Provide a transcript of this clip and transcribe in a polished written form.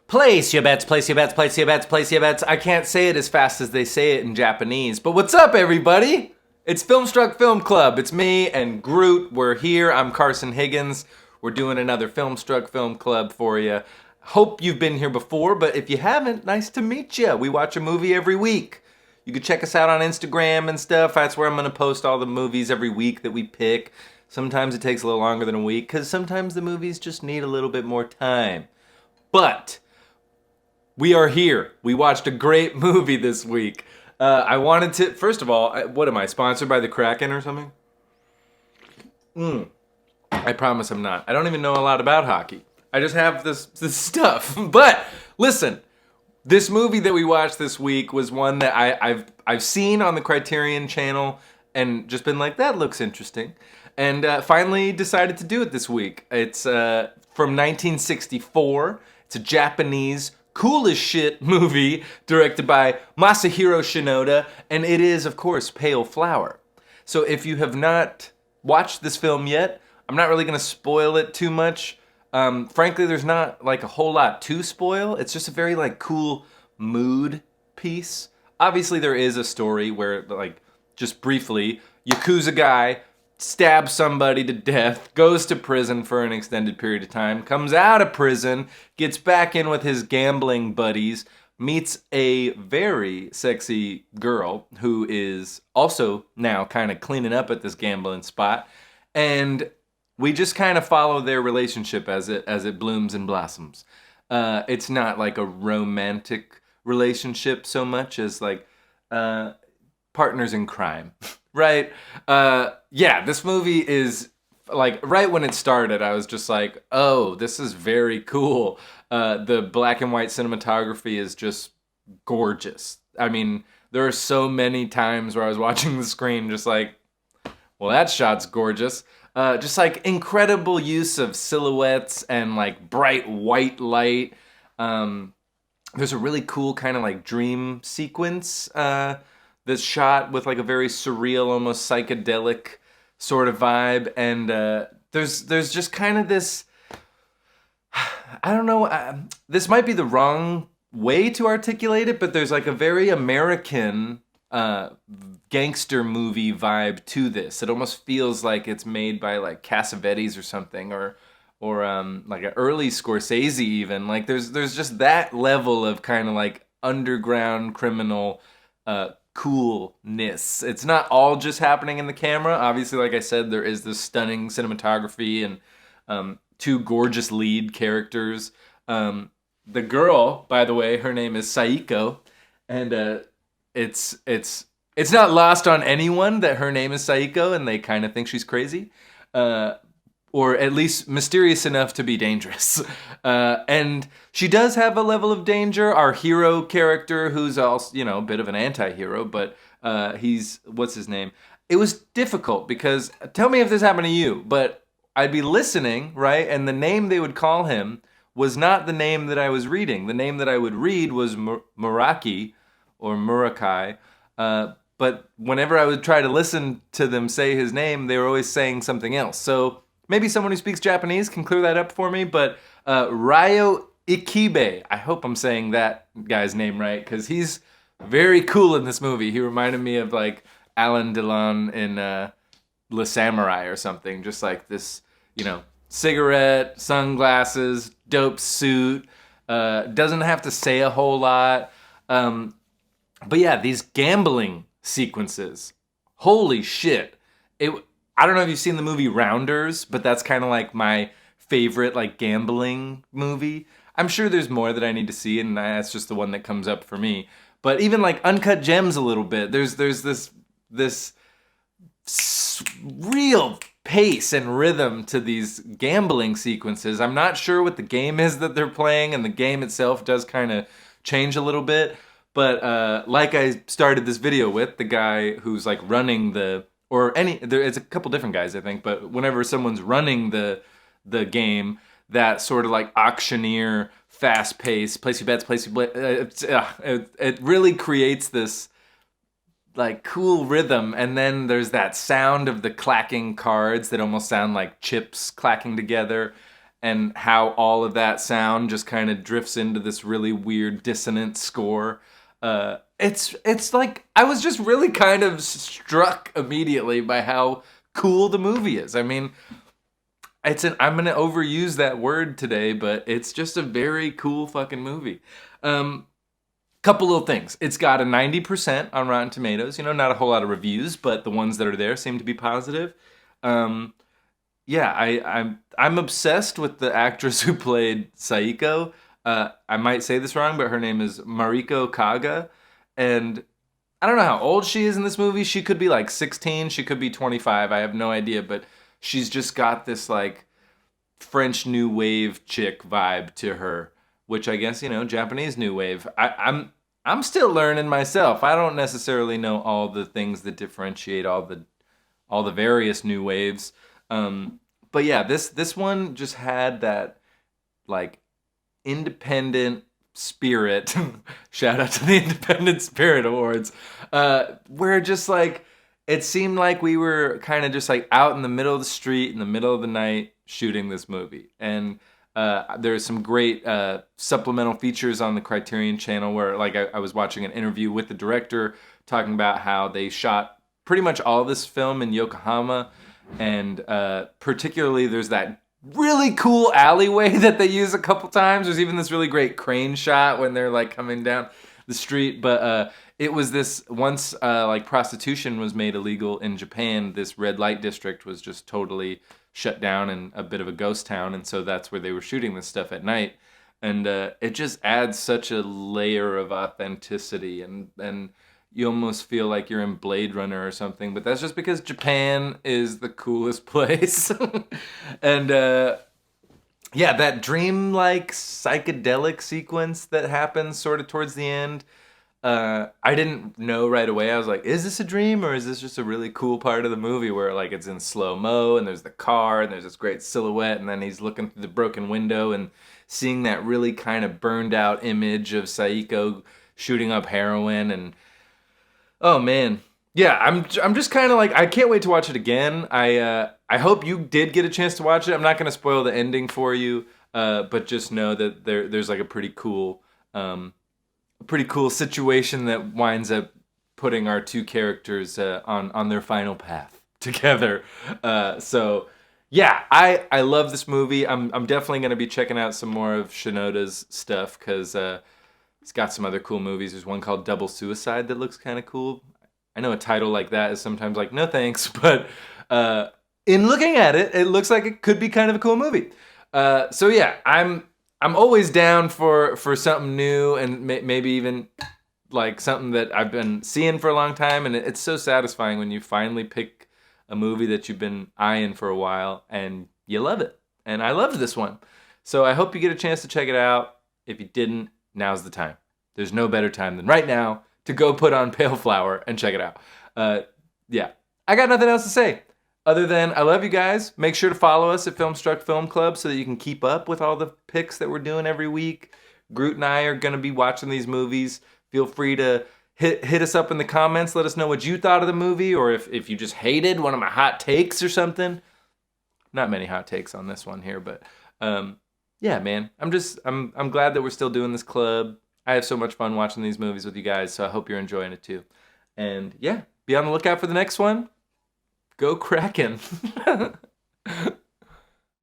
Place your bets, place your bets, place your bets, place your bets. I can't say it as fast as they say it in Japanese. But what's up, everybody? It's Filmstruck Film Club. It's me and Groot. We're here. I'm Carson Higgins. We're doing another Filmstruck Film Club for you. Hope you've been here before, but if you haven't, nice to meet you. We watch a movie every week. You can check us out on Instagram and stuff. That's where I'm going to post all the movies every week that we pick. Sometimes it takes a little longer than a week, because sometimes the movies just need a little bit more time. But we are here. We watched a great movie this week. I wanted to, first of all, what am I, sponsored by the Kraken or something? I promise I'm not. I don't even know a lot about hockey. I just have this stuff. But listen, this movie that we watched this week was one that I've seen on the Criterion channel and just been like, that looks interesting. And finally decided to do it this week. It's from 1964. It's a Japanese cool as shit movie directed by Masahiro Shinoda, and it is, of course, Pale Flower. So if you have not watched this film yet, I'm not really going to spoil it too much. Frankly, there's not like a whole lot to spoil. It's just a very like cool mood piece. Obviously, there is a story where, like, just briefly, Yakuza guy stabs somebody to death, goes to prison for an extended period of time, comes out of prison, gets back in with his gambling buddies, meets a very sexy girl who is also now kind of cleaning up at this gambling spot, and we just kind of follow their relationship as it blooms and blossoms. It's not like a romantic relationship so much as like partners in crime. Right? Yeah, this movie is, like, right when it started, I was just like, oh, this is very cool. The black and white cinematography is just gorgeous. I mean, there are so many times where I was watching the screen just like, well, that shot's gorgeous. Just, like, incredible use of silhouettes and, like, bright white light. There's a really cool kind of, like, dream sequence that's shot with like a very surreal, almost psychedelic sort of vibe, and there's just kind of this, I don't know, this might be the wrong way to articulate it, but there's like a very American gangster movie vibe to this. It almost feels like it's made by like Cassavetes or something, or like an early Scorsese even. Like there's just that level of kind of like underground criminal coolness. It's not all just happening in the camera. Obviously, like I said, there is this stunning cinematography and two gorgeous lead characters. The girl, by the way, her name is Saiko, and it's not lost on anyone that her name is Saiko, and they kind of think she's crazy, or at least mysterious enough to be dangerous. And she does have a level of danger. Our hero character, who's also, a bit of an anti-hero, but he's, what's his name? It was difficult because, tell me if this happened to you, but I'd be listening, right? And the name they would call him was not the name that I was reading. The name that I would read was Muraki, or Murakai. But whenever I would try to listen to them say his name, they were always saying something else. So maybe someone who speaks Japanese can clear that up for me, but Ryo Ikibe, I hope I'm saying that guy's name right, because he's very cool in this movie. He reminded me of like Alain Delon in Le Samurai or something, just like this, cigarette, sunglasses, dope suit, doesn't have to say a whole lot. But yeah, these gambling sequences, holy shit. I don't know if you've seen the movie Rounders, but that's kind of like my favorite like gambling movie. I'm sure there's more that I need to see, and that's just the one that comes up for me. But even like Uncut Gems a little bit. There's this real pace and rhythm to these gambling sequences. I'm not sure what the game is that they're playing, and the game itself does kind of change a little bit. But like I started this video with, the guy who's like running it's a couple different guys, I think, but whenever someone's running the game, that sort of like auctioneer, fast pace, place your bets, it really creates this like cool rhythm. And then there's that sound of the clacking cards that almost sound like chips clacking together. and how all of that sound just kind of drifts into this really weird dissonant score. It's like I was just really kind of struck immediately by how cool the movie is. I mean, I'm gonna overuse that word today, but it's just a very cool fucking movie. Couple little things. It's got a 90% on Rotten Tomatoes. You know, not a whole lot of reviews, but the ones that are there seem to be positive. Yeah, I'm obsessed with the actress who played Saiko. I might say this wrong, but her name is Mariko Kaga, and I don't know how old she is in this movie. She could be like 16, she could be 25. I have no idea, but she's just got this like French new wave chick vibe to her, which I guess, you know, Japanese new wave. I'm still learning myself. I don't necessarily know all the things that differentiate all the various new waves. But yeah, this one just had that like independent spirit. Shout out to the Independent Spirit Awards. Where just like it seemed like we were kind of just like out in the middle of the street in the middle of the night shooting this movie. And there's some great supplemental features on the Criterion channel where like I was watching an interview with the director talking about how they shot pretty much all this film in Yokohama, and particularly there's that really cool alleyway that they use a couple times. There's even this really great crane shot when they're like coming down the street. But it was this once like prostitution was made illegal in Japan, this red light district was just totally shut down and a bit of a ghost town, and so that's where they were shooting this stuff at night. And it just adds such a layer of authenticity, and you almost feel like you're in Blade Runner or something, but that's just because Japan is the coolest place. And yeah, that dream-like psychedelic sequence that happens sort of towards the end, I didn't know right away. I was like, is this a dream or is this just a really cool part of the movie where like it's in slow-mo and there's the car and there's this great silhouette and then he's looking through the broken window and seeing that really kind of burned out image of Saiko shooting up heroin. And oh man, yeah, I'm just kind of like, I can't wait to watch it again. I hope you did get a chance to watch it. I'm not going to spoil the ending for you, but just know that there's like a pretty cool situation that winds up putting our two characters on their final path together. So yeah, I love this movie. I'm definitely going to be checking out some more of Shinoda's stuff because it's got some other cool movies. There's one called Double Suicide that looks kind of cool. I know a title like that is sometimes like, no thanks, but in looking at it, it looks like it could be kind of a cool movie. So yeah, I'm always down for something new and maybe even like something that I've been seeing for a long time. And it's so satisfying when you finally pick a movie that you've been eyeing for a while and you love it. And I loved this one. So I hope you get a chance to check it out. If you didn't, now's the time. There's no better time than right now to go put on Pale Flower and check it out. Yeah, I got nothing else to say other than I love you guys. Make sure to follow us at Filmstruck Film Club so that you can keep up with all the picks that we're doing every week. Groot and I are going to be watching these movies. Feel free to hit us up in the comments. Let us know what you thought of the movie, or if you just hated one of my hot takes or something. Not many hot takes on this one here, but yeah, man. I'm glad that we're still doing this club. I have so much fun watching these movies with you guys, so I hope you're enjoying it too. And yeah, be on the lookout for the next one. Go Kraken.